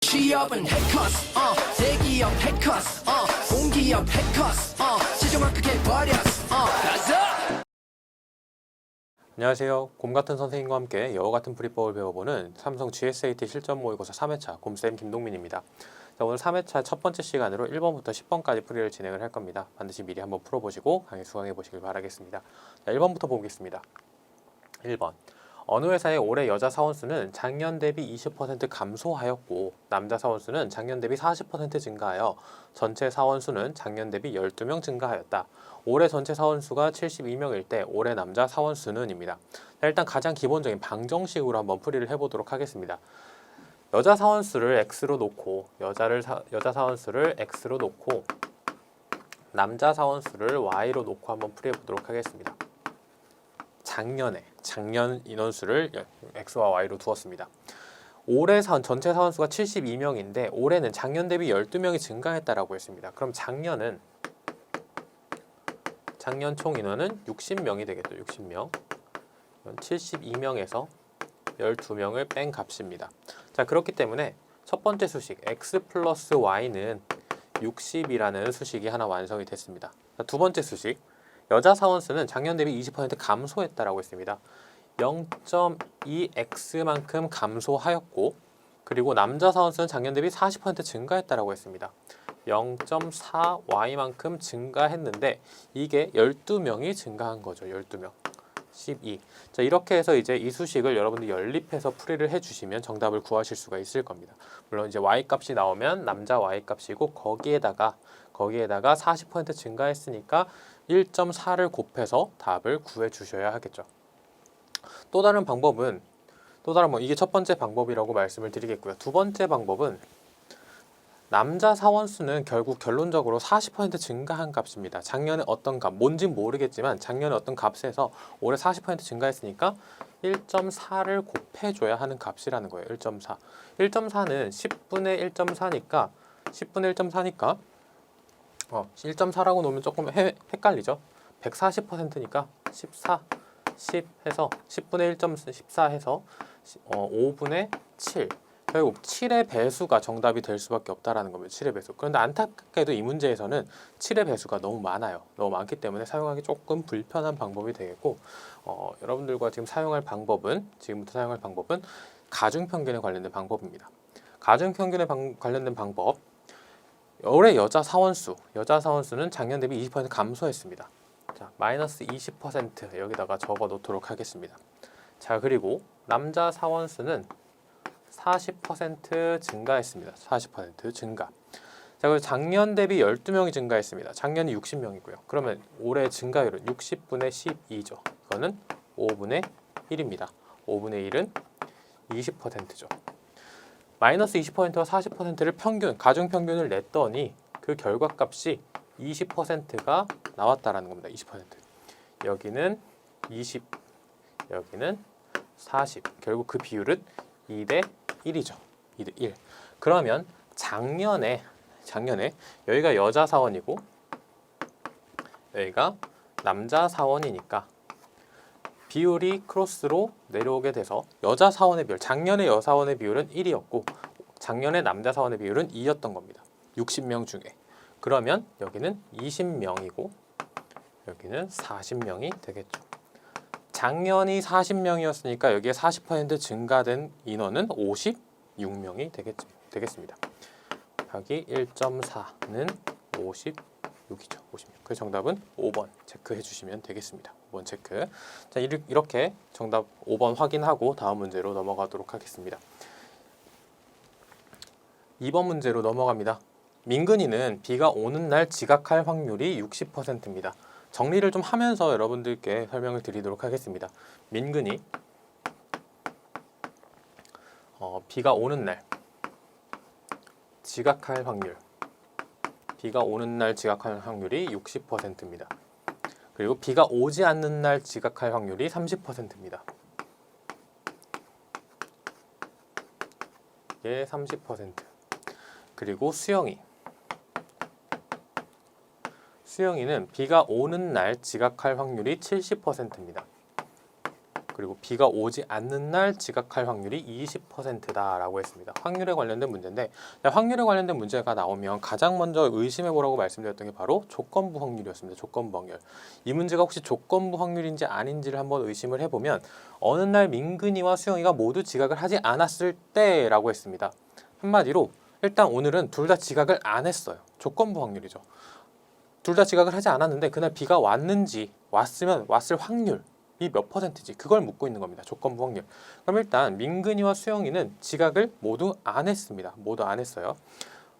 취업은 해커스 대기업 해커스 공기업 해커스 최종화 크게 버렸어 가자. 안녕하세요. 곰 같은 선생님과 함께 여우 같은 풀이법을 배워보는 삼성 GSAT 실전 모의고사 3회차 곰쌤 김동민입니다. 자, 오늘 3회차 첫 번째 시간으로 1번부터 10번까지 풀이를 진행을 할 겁니다. 반드시 미리 한번 풀어보시고 강의 수강해 보시길 바라겠습니다. 자, 1번부터 보겠습니다. 1번. 어느 회사의 올해 여자 사원수는 작년 대비 20% 감소하였고 남자 사원수는 작년 대비 40% 증가하여 전체 사원수는 작년 대비 12명 증가하였다. 올해 전체 사원수가 72명일 때 올해 남자 사원수는입니다. 자, 일단 가장 기본적인 방정식으로 한번 풀이를 해보도록 하겠습니다. 여자 사원수를 x로 놓고 여자 사원수를 x로 놓고 남자 사원수를 y로 놓고 한번 풀이해보도록 하겠습니다. 작년 인원수를 x와 y로 두었습니다. 올해 전체 사원수가 72명인데 올해는 작년 대비 12명이 증가했다라고 했습니다. 그럼 작년 총 인원은 60명이 되겠죠. 60명. 72명에서 12명을 뺀 값입니다. 자, 그렇기 때문에 첫 번째 수식 x 플러스 y는 60이라는 수식이 하나 완성이 됐습니다. 자, 두 번째 수식 여자 사원수는 작년 대비 20% 감소했다라고 했습니다. 0.2x만큼 감소하였고 그리고 남자 사원수는 작년 대비 40% 증가했다라고 했습니다. 0.4y만큼 증가했는데 이게 12명이 증가한 거죠. 12명. 12. 자, 이렇게 해서 이제 이 수식을 여러분들 연립해서 풀이를 해주시면 정답을 구하실 수가 있을 겁니다. 물론 이제 y 값이 나오면 남자 y 값이고 거기에다가 40% 증가했으니까 1.4를 곱해서 답을 구해 주셔야 하겠죠. 또 다른 방법은 이게 첫 번째 방법이라고 말씀을 드리겠고요. 두 번째 방법은 남자 사원수는 결국 결론적으로 40% 증가한 값입니다. 작년에 어떤 값, 뭔진 모르겠지만 작년에 어떤 값에서 올해 40% 증가했으니까 1.4를 곱해줘야 하는 값이라는 거예요. 1.4. 1.4는 10분의 1.4니까 1.4라고 놓으면 조금 헷갈리죠. 140%니까 14, 10 해서 10분의 1.14 해서 5분의 7. 결국 7의 배수가 정답이 될 수밖에 없다라는 겁니다. 7의 배수. 그런데 안타깝게도 이 문제에서는 7의 배수가 너무 많아요. 너무 많기 때문에 사용하기 조금 불편한 방법이 되겠고 여러분들과 지금부터 사용할 방법은 가중평균에 관련된 방법입니다. 가중평균에 관련된 방법. 올해 여자 사원수는 작년 대비 20% 감소했습니다. 자, 마이너스 20% 여기다가 적어 놓도록 하겠습니다. 자, 그리고 남자 사원수는 40% 증가했습니다. 40% 증가. 자, 그리고 작년 대비 12명이 증가했습니다. 작년이 60명이고요. 그러면 올해 증가율은 60분의 12죠. 이거는 5분의 1입니다. 5분의 1은 20%죠. 마이너스 20%와 40%를 가중평균을 냈더니 그 결과값이 20%가 나왔다라는 겁니다. 20%. 여기는 20, 여기는 40. 결국 그 비율은 2대 1이죠. 2대 1. 그러면 작년에 여기가 여자 사원이고 여기가 남자 사원이니까 비율이 크로스로 내려오게 돼서 여자 사원의 비율, 작년의 여사원의 비율은 1이었고 작년의 남자 사원의 비율은 2였던 겁니다. 60명 중에. 그러면 여기는 20명이고 여기는 40명이 되겠죠. 작년이 40명이었으니까 여기에 40% 증가된 인원은 56명이 되겠습니다. 여기 1.4는 56이죠. 56. 그 정답은 5번 체크해 주시면 되겠습니다. 5번 체크. 자, 이렇게 정답 5번 확인하고 다음 문제로 넘어가도록 하겠습니다. 2번 문제로 넘어갑니다. 민근이는 비가 오는 날 지각할 확률이 60%입니다. 정리를 좀 하면서 여러분들께 설명을 드리도록 하겠습니다. 민근이 비가 오는 날 지각할 확률이 60%입니다. 그리고 비가 오지 않는 날 지각할 확률이 30%입니다. 이게 30%. 그리고 수영이는 비가 오는 날 지각할 확률이 70%입니다. 그리고 비가 오지 않는 날 지각할 확률이 20%다라고 했습니다. 확률에 관련된 문제인데 확률에 관련된 문제가 나오면 가장 먼저 의심해 보라고 말씀드렸던 게 바로 조건부 확률이었습니다. 조건부 확률. 이 문제가 혹시 조건부 확률인지 아닌지를 한번 의심을 해보면 어느 날 민근이와 수영이가 모두 지각을 하지 않았을 때라고 했습니다. 한마디로 일단 오늘은 둘 다 지각을 안 했어요. 조건부 확률이죠. 둘 다 지각을 하지 않았는데 그날 비가 왔는지 왔으면 왔을 확률 이 몇 퍼센트지 그걸 묻고 있는 겁니다. 조건부 확률. 그럼 일단 민근이와 수영이는 지각을 모두 안 했습니다. 모두 안 했어요.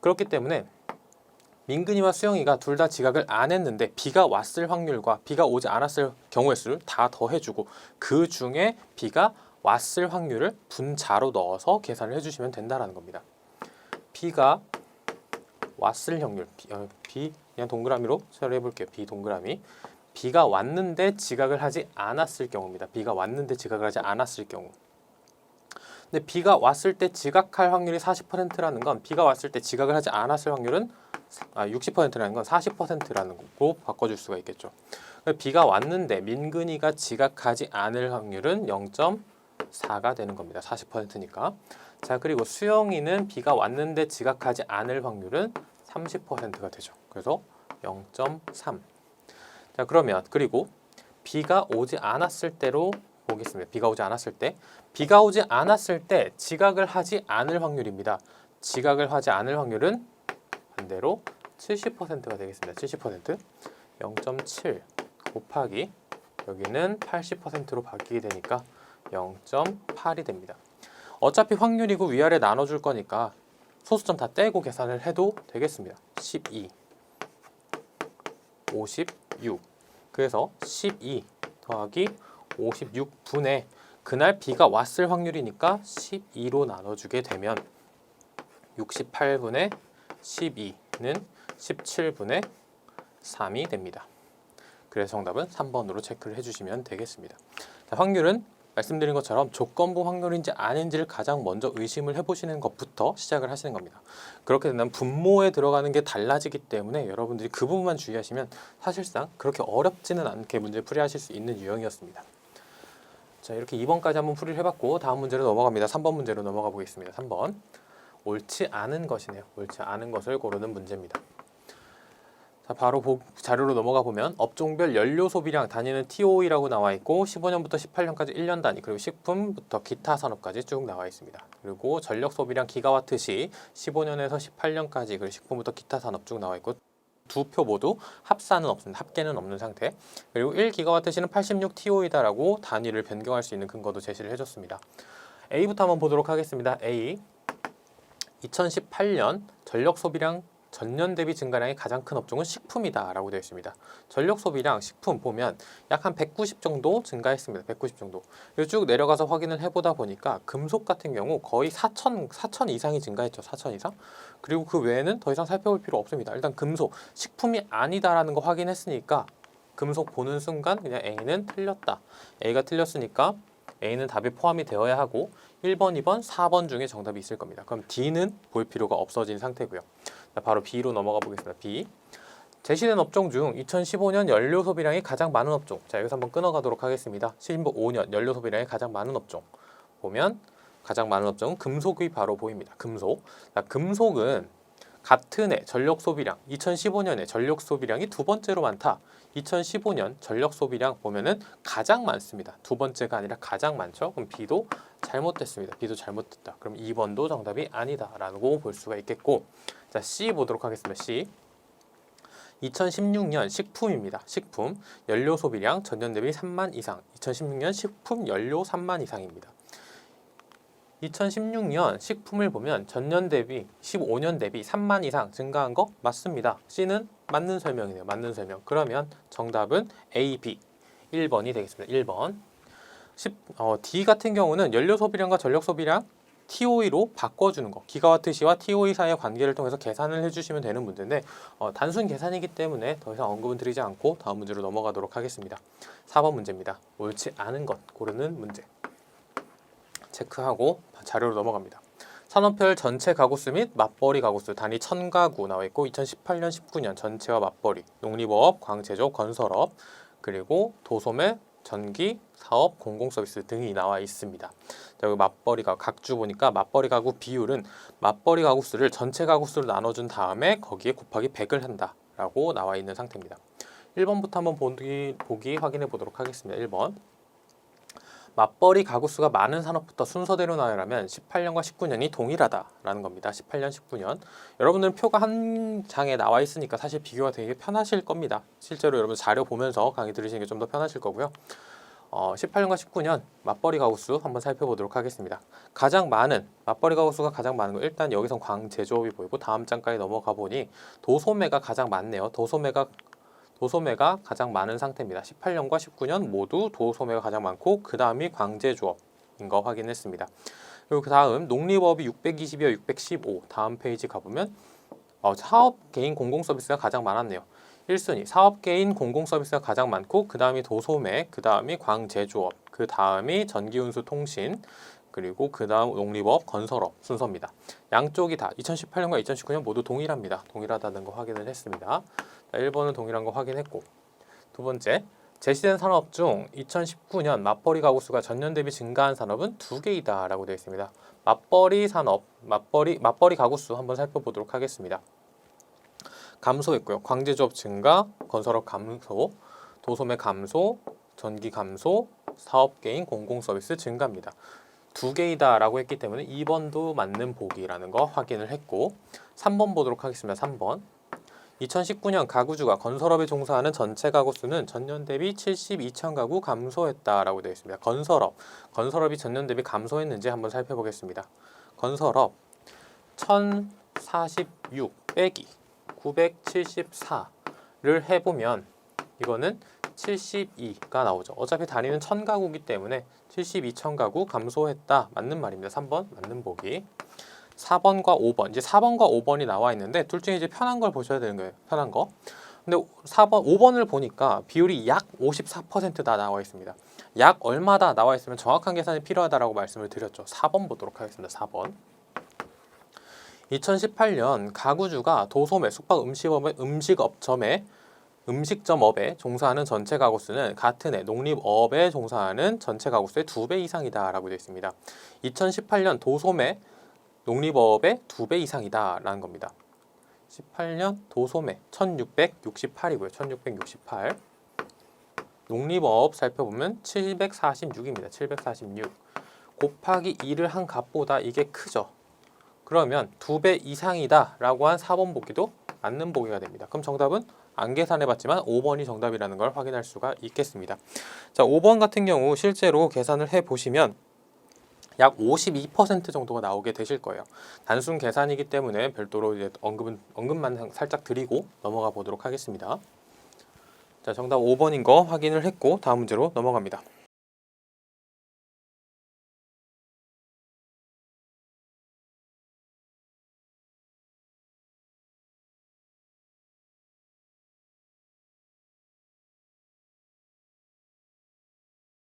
그렇기 때문에 민근이와 수영이가 둘 다 지각을 안 했는데 비가 왔을 확률과 비가 오지 않았을 경우의 수를 다 더해주고 그 중에 비가 왔을 확률을 분자로 넣어서 계산을 해주시면 된다라는 겁니다. 비가 왔을 확률, 비 그냥 동그라미로 처리해 볼게요. 비 동그라미. 비가 왔는데 지각을 하지 않았을 경우입니다. 비가 왔는데 지각을 하지 않았을 경우. 근데 비가 왔을 때 지각할 확률이 40%라는 건 비가 왔을 때 지각을 하지 않았을 확률은 60%라는 건 40%라는 거로 바꿔줄 수가 있겠죠. 비가 왔는데 민근이가 지각하지 않을 확률은 0.4가 되는 겁니다. 40%니까. 자, 그리고 수영이는 비가 왔는데 지각하지 않을 확률은 30%가 되죠. 그래서 0.3. 자, 그러면 그리고 비가 오지 않았을 때로 보겠습니다. 비가 오지 않았을 때. 비가 오지 않았을 때 지각을 하지 않을 확률입니다. 지각을 하지 않을 확률은 반대로 70%가 되겠습니다. 70%. 0.7 곱하기 여기는 80%로 바뀌게 되니까 0.8이 됩니다. 어차피 확률이고 위아래 나눠줄 거니까 소수점 다 떼고 계산을 해도 되겠습니다. 12, 56. 그래서 12 더하기 56분의 그날 비가 왔을 확률이니까 12로 나눠주게 되면 68분의 12는 17분의 3이 됩니다. 그래서 정답은 3번으로 체크를 해주시면 되겠습니다. 자, 확률은 말씀드린 것처럼 조건부 확률인지 아닌지를 가장 먼저 의심을 해보시는 것부터 시작을 하시는 겁니다. 그렇게 된다면 분모에 들어가는 게 달라지기 때문에 여러분들이 그 부분만 주의하시면 사실상 그렇게 어렵지는 않게 문제 풀이하실 수 있는 유형이었습니다. 자, 이렇게 2번까지 한번 풀이를 해봤고 다음 문제로 넘어갑니다. 3번 문제로 넘어가 보겠습니다. 3번. 옳지 않은 것이네요. 옳지 않은 것을 고르는 문제입니다. 자, 바로 자료로 넘어가 보면 업종별 연료 소비량 단위는 TOE라고 나와 있고 15년부터 18년까지 1년 단위 그리고 식품부터 기타 산업까지 쭉 나와 있습니다. 그리고 전력 소비량 기가와트 시 15년에서 18년까지 그리고 식품부터 기타 산업 쭉 나와 있고 두 표 모두 합산은 없습니다. 합계는 없는 상태. 그리고 1기가와트 시는 86TOE다라고 단위를 변경할 수 있는 근거도 제시를 해줬습니다. A부터 한번 보도록 하겠습니다. A 2018년 전력 소비량 전년 대비 증가량이 가장 큰 업종은 식품이다 라고 되어 있습니다. 전력 소비량 식품 보면 약 한 190 정도 증가했습니다. 190 정도. 그리고 쭉 내려가서 확인을 해보다 보니까 금속 같은 경우 거의 4천 이상이 증가했죠. 4천 이상. 그리고 그 외에는 더 이상 살펴볼 필요 없습니다. 일단 금속, 식품이 아니다라는 거 확인했으니까 금속 보는 순간 그냥 A는 틀렸다. A가 틀렸으니까 A는 답에 포함이 되어야 하고 1번, 2번, 4번 중에 정답이 있을 겁니다. 그럼 D는 볼 필요가 없어진 상태고요. 자, 바로 B로 넘어가 보겠습니다. B. 제시된 업종 중 2015년 연료 소비량이 가장 많은 업종. 자, 여기서 한번 끊어가도록 하겠습니다. 15년 연료 소비량이 가장 많은 업종. 보면 가장 많은 업종은 금속이 바로 보입니다. 금속. 자, 금속은 같은 해 전력 소비량 2015년에 전력 소비량이 두 번째로 많다. 2015년 전력 소비량 보면은 가장 많습니다. 두 번째가 아니라 가장 많죠. 그럼 B도 잘못됐습니다. B도 잘못됐다. 그럼 2번도 정답이 아니다라고 볼 수가 있겠고, 자, C 보도록 하겠습니다. C 2016년 식품입니다. 식품 연료 소비량 전년 대비 3만 이상. 2016년 식품 연료 3만 이상입니다. 2016년 식품을 보면 전년 대비 15년 대비 3만 이상 증가한 거 맞습니다. C는 맞는 설명이네요. 맞는 설명. 그러면 정답은 A, B 1번이 되겠습니다. 1번. D 같은 경우는 연료 소비량과 전력 소비량 TOE로 바꿔주는 거. 기가와트시와 TOE 사이의 관계를 통해서 계산을 해주시면 되는 문제인데 단순 계산이기 때문에 더 이상 언급은 드리지 않고 다음 문제로 넘어가도록 하겠습니다. 4번 문제입니다. 옳지 않은 것 고르는 문제. 체크하고 자료로 넘어갑니다. 산업별 전체 가구수 및 맞벌이 가구수 단위 1000가구 나와 있고 2018년 19년 전체와 맞벌이 농림업, 광제조, 건설업 그리고 도소매, 전기, 사업, 공공서비스 등이 나와 있습니다. 자, 여기 맞벌이가 각주 보니까 맞벌이 가구 비율은 맞벌이 가구 수를 전체 가구 수로 나눠준 다음에 거기에 곱하기 100을 한다라고 나와 있는 상태입니다. 1번부터 한번 보기 확인해 보도록 하겠습니다. 1번. 맞벌이 가구 수가 많은 산업부터 순서대로 나열하면 18년과 19년이 동일하다라는 겁니다. 18년, 19년. 여러분들은 표가 한 장에 나와 있으니까 사실 비교가 되게 편하실 겁니다. 실제로 여러분 자료 보면서 강의 들으시는 게 좀 더 편하실 거고요. 18년과 19년 맞벌이 가구 수 한번 살펴보도록 하겠습니다. 가장 많은 맞벌이 가구 수가 가장 많은 거 일단 여기서 광제조업이 보이고 다음 장까지 넘어가 보니 도소매가 가장 많네요. 도소매가 가장 많은 상태입니다. 18년과 19년 모두 도소매가 가장 많고 그 다음이 광제조업인 거 확인했습니다. 그리고 그 다음 농립업이 620이어 615 다음 페이지 가보면 사업 개인 공공서비스가 가장 많았네요. 1순위 사업 개인 공공서비스가 가장 많고 그 다음이 도소매, 그 다음이 광제조업, 그 다음이 전기운수 통신, 그리고 그 다음 농립업, 건설업 순서입니다. 양쪽이 다 2018년과 2019년 모두 동일합니다. 동일하다는 거 확인을 했습니다. 자, 1번은 동일한 거 확인했고 두 번째 제시된 산업 중 2019년 맞벌이 가구 수가 전년 대비 증가한 산업은 2개이다 라고 되어 있습니다. 맞벌이 산업, 맞벌이 가구 수 한번 살펴보도록 하겠습니다. 감소했고요. 광제조업 증가, 건설업 감소, 도소매 감소, 전기 감소, 사업개인 공공서비스 증가입니다. 2개이다 라고 했기 때문에 2번도 맞는 보기라는 거 확인을 했고 3번 보도록 하겠습니다. 3번 2019년 가구주가 건설업에 종사하는 전체 가구 수는 전년 대비 72천 가구 감소했다라고 되어 있습니다. 건설업이 전년 대비 감소했는지 한번 살펴보겠습니다. 건설업 1046 빼기 974를 해보면 이거는 72가 나오죠. 어차피 단위는 1000가구이기 때문에 72천 가구 감소했다. 맞는 말입니다. 3번 맞는 보기. 4번과 5번. 이제 4번과 5번이 나와 있는데 둘 중에 이제 편한 걸 보셔야 되는 거예요. 편한 거. 근데 5번을 보니까 비율이 약 54%다 나와 있습니다. 약 얼마다 나와 있으면 정확한 계산이 필요하다라고 말씀을 드렸죠. 4번 보도록 하겠습니다. 4번. 2018년 가구주가 도소매, 숙박 음식점업에 종사하는 전체 가구 수는 같은 해 농립업에 종사하는 전체 가구 수의 2배 이상이다 라고 되어 있습니다. 2018년 도소매 농립업의 2배 이상이다 라는 겁니다. 18년 도소매 1668이고요. 1668 농립업 살펴보면 746입니다. 746 곱하기 2를 한 값보다 이게 크죠. 그러면 2배 이상이다 라고 한 4번 보기도 맞는 보기가 됩니다. 그럼 정답은 안 계산해봤지만 5번이 정답이라는 걸 확인할 수가 있겠습니다. 자, 5번 같은 경우 실제로 계산을 해보시면 약 52% 정도가 나오게 되실 거예요. 단순 계산이기 때문에 별도로 이제 언급만 살짝 드리고 넘어가 보도록 하겠습니다. 자, 정답 5번인 거 확인을 했고 다음 문제로 넘어갑니다.